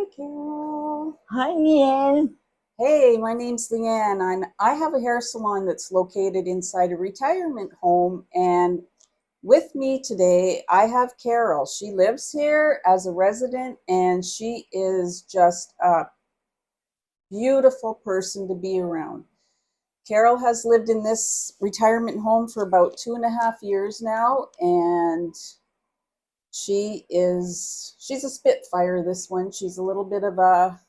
Hi, Carol. Hi, Ian. Hey, my name's Leanne. I have a hair salon that's located inside a retirement home, and with me today, I have Carol. She lives here as a resident, and she is just a beautiful person to be around. Carol has lived in this retirement home for about 2.5 years now, and she's a spitfire, this one. She's a little bit of a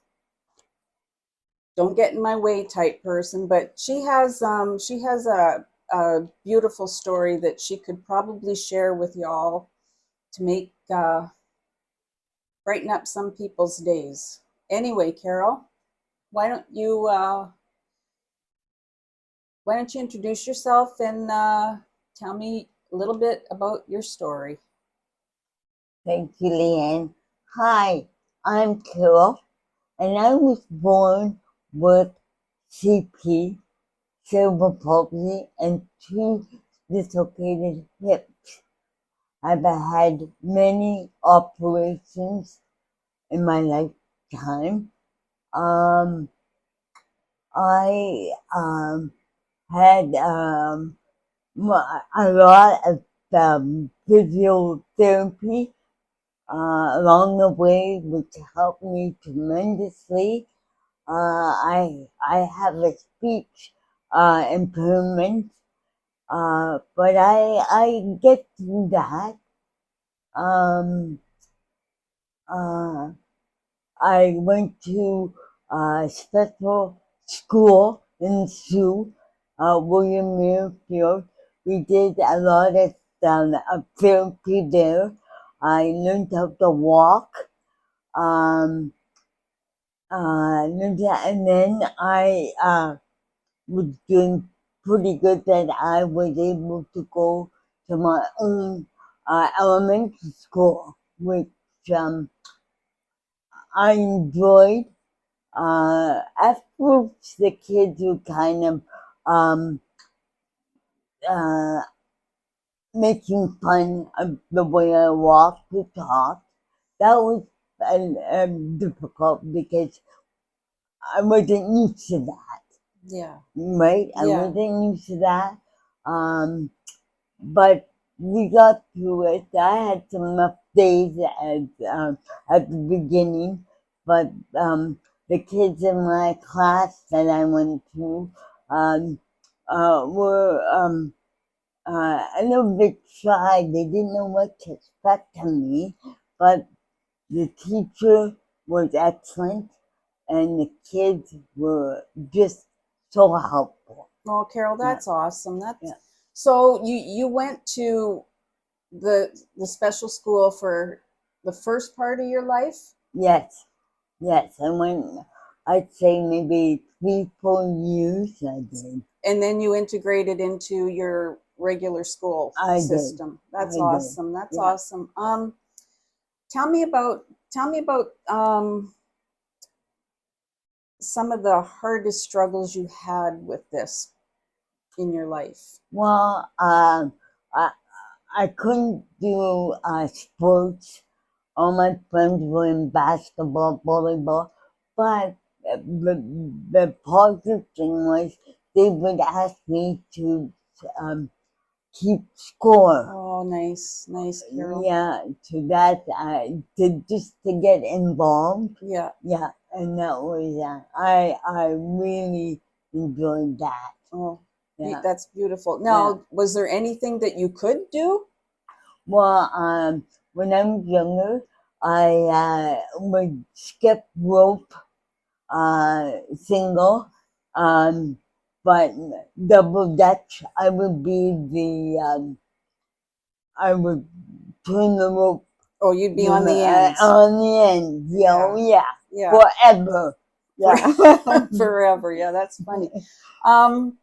don't get in my way type person, but she has a beautiful story that she could probably share with y'all to make brighten up some people's days. Anyway, Carol, why don't you uh, why don't you introduce yourself and tell me a little bit about your story? Thank you, Leanne. Hi, I'm Carol, and I was born with CP, cerebral palsy, and two dislocated hips. I've had many operations in my lifetime. Um, I had a lot of physiotherapy along the way, which helped me tremendously. I have a speech impairment, but I get through that. Um, uh, I went to special school in Sioux, William Muirfield. We did a lot of therapy there. I learned how to walk. Um, and then I was doing pretty good that I was able to go to my own elementary school, which I enjoyed. At first, the kids were kind of um, uh, making fun of the way I walked to talk. That was difficult because I wasn't used to that, Yeah, right? I yeah, wasn't used to that. Um, but we got through it. I had some rough days at the beginning, but the kids in my class that I went to um, were a little bit shy. They didn't know what to expect of me, but the teacher was excellent, and the kids were just so helpful. well, Carol, Yeah, that's awesome. That's yeah. so you went to the special school for the first part of your life. Yes, yes. I went, I'd say maybe 3, 4 years I did. And then you integrated into your regular school I did. system. That's I did. awesome. That's Yeah. awesome. Tell me about some of the hardest struggles you had with this in your life. Well, I couldn't do sports. All my friends were in basketball, volleyball, but the positive thing was they would ask me to um, keep score. Oh, nice, nice, Carol. Yeah, to that, to just to get involved. Yeah. Yeah, and that was I really enjoyed that. Oh, Yeah, that's beautiful. yeah. Now, was there anything that you could do? Well, when I was younger, I would skip rope, single, um, but double dutch. I would turn the rope Oh, you'd be on the ends. on the end. Yeah, oh, Yeah, yeah, yeah. forever. For Yeah. forever. Yeah, that's funny. Um,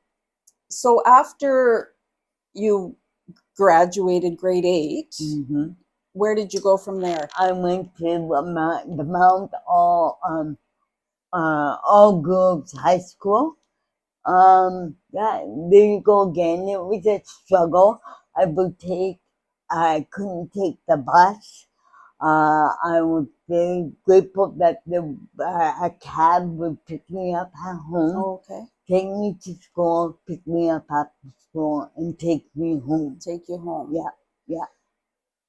so after you graduated grade 8, hmm where did you go from there? I went to the Mount All Girls High School. Yeah, there you go again. It was a struggle. I couldn't take the bus. I was very grateful that a cab would pick me up at home, Oh, okay. take me to school, pick me up after school, and take me home. Take you home. Yeah, yeah.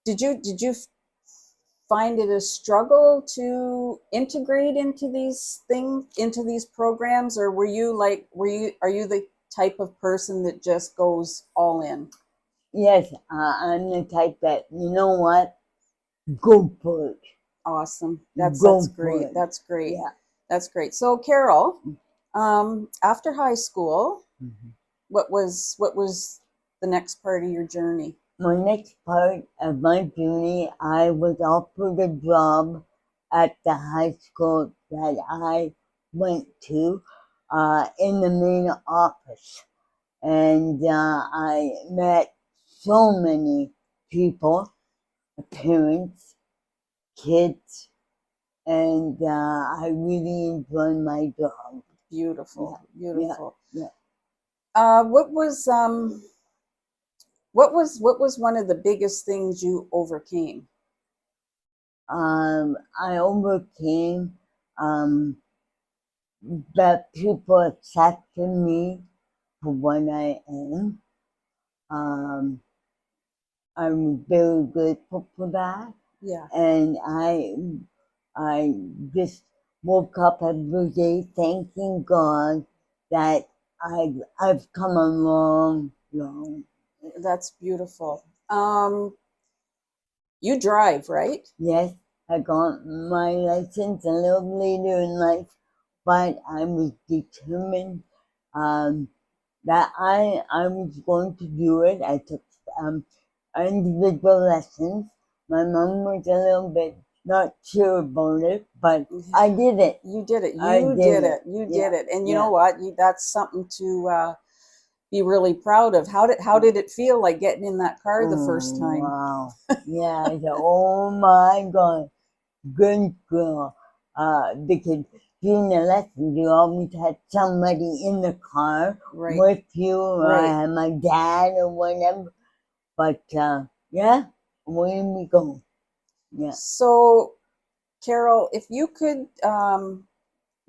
Did you find it a struggle to integrate into these things, into these programs, or are you the type of person that just goes all in? Yes, I'm the type that, you know what, go for it. Awesome. That's Go for great. it. That's great. Yeah. That's great. So Carol, after high school, Mhm. what was the next part of your journey? My next part of my journey, I was offered a job at the high school that I went to in the main office. And I met so many people, parents, kids, and I really enjoyed my job. Yeah, Beautiful, yeah, beautiful. yeah. What was one of the biggest things you overcame? I overcame um, that people accepted me for what I am. Um, I'm very grateful for that, Yeah. and I just woke up every day thanking God that I've come a long, long. That's beautiful. You drive, right? Yes, I got my license a little later in life, but I was determined um, that I was going to do it. I took um, individual lessons. My mom was a little bit not sure about it, but I did it. You did it. I You did did it. it. You did Yeah, it. And you know yeah. what? That's something to be really proud of. How did it feel like getting in that car the first Oh, time? wow. Yeah, I said, oh my God, good girl. Because during the lesson, you always had somebody in the car Right. with you, or I Right. had my dad or whatever. But yeah, away we go. Yeah. So, Carol, if you could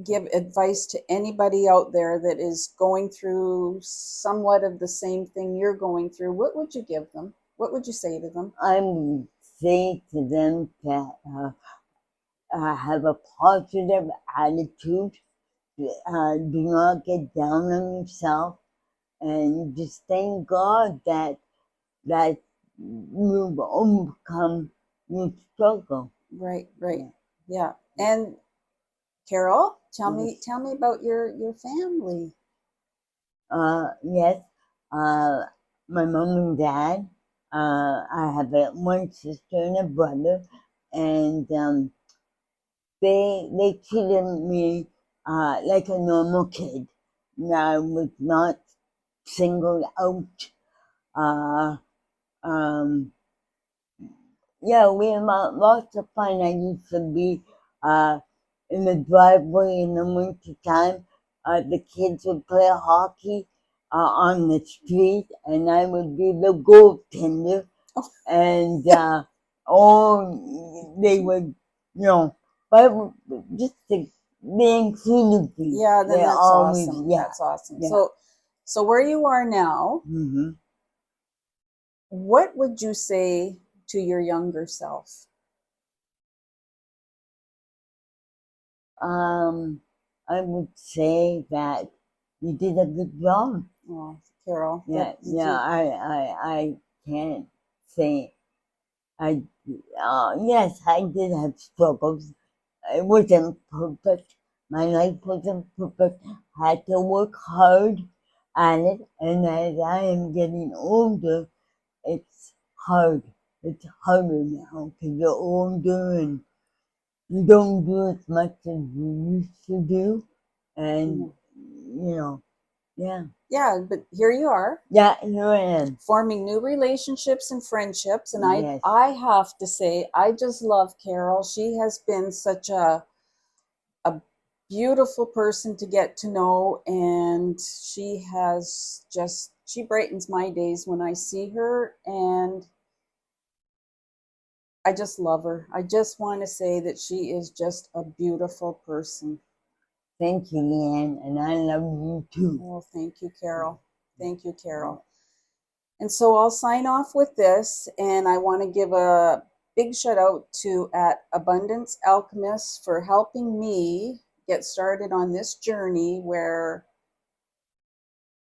give advice to anybody out there that is going through somewhat of the same thing you're going through, what would you give them? What would you say to them? I would say to them that have a positive attitude. Do not get down on yourself, and just thank God that you've overcome your struggle. Right, right. Yeah. Yeah. And Carol, tell me Yes. tell me about your family. Yes. Uh, my mom and dad. I have one sister and a brother, and they treated me like a normal kid. I was not singled out. Uh, um, yeah, we had lots of fun. I used to be uh, in the driveway in the winter time. The kids would play hockey on the street, and I would be the goaltender. And oh, they would, but just to be included. Yeah, then They that's always, awesome. yeah, That's awesome. yeah. So where you are now, hmm what would you say to your younger self? I would say that you did a good job. Oh, Carol, Yeah, that did yeah. you I can't say I. Yes, I did have struggles. It wasn't perfect. My life wasn't perfect. I had to work hard at it, and as I am getting older, it's hard. It's harder now because you're older and you don't do as much as you used to do, and Mhm. yeah, Yeah, but here you are yeah. Here I am. forming new relationships and friendships, and I Yes. I have to say I just love Carol. She has been such a beautiful person to get to know, and she brightens my days when I see her, and I just love her. I just want to say that she is just a beautiful person. Thank you, Leanne, and I love you too. Oh, thank you, Carol. Thank you, Carol. And so I'll sign off with this, and I want to give a big shout out to at Abundance Alchemist for helping me get started on this journey where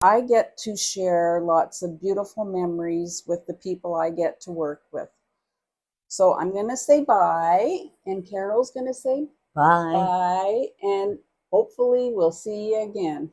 I get to share lots of beautiful memories with the people I get to work with. So I'm going to say bye, and Carol's going to say Bye. bye, and hopefully we'll see you again.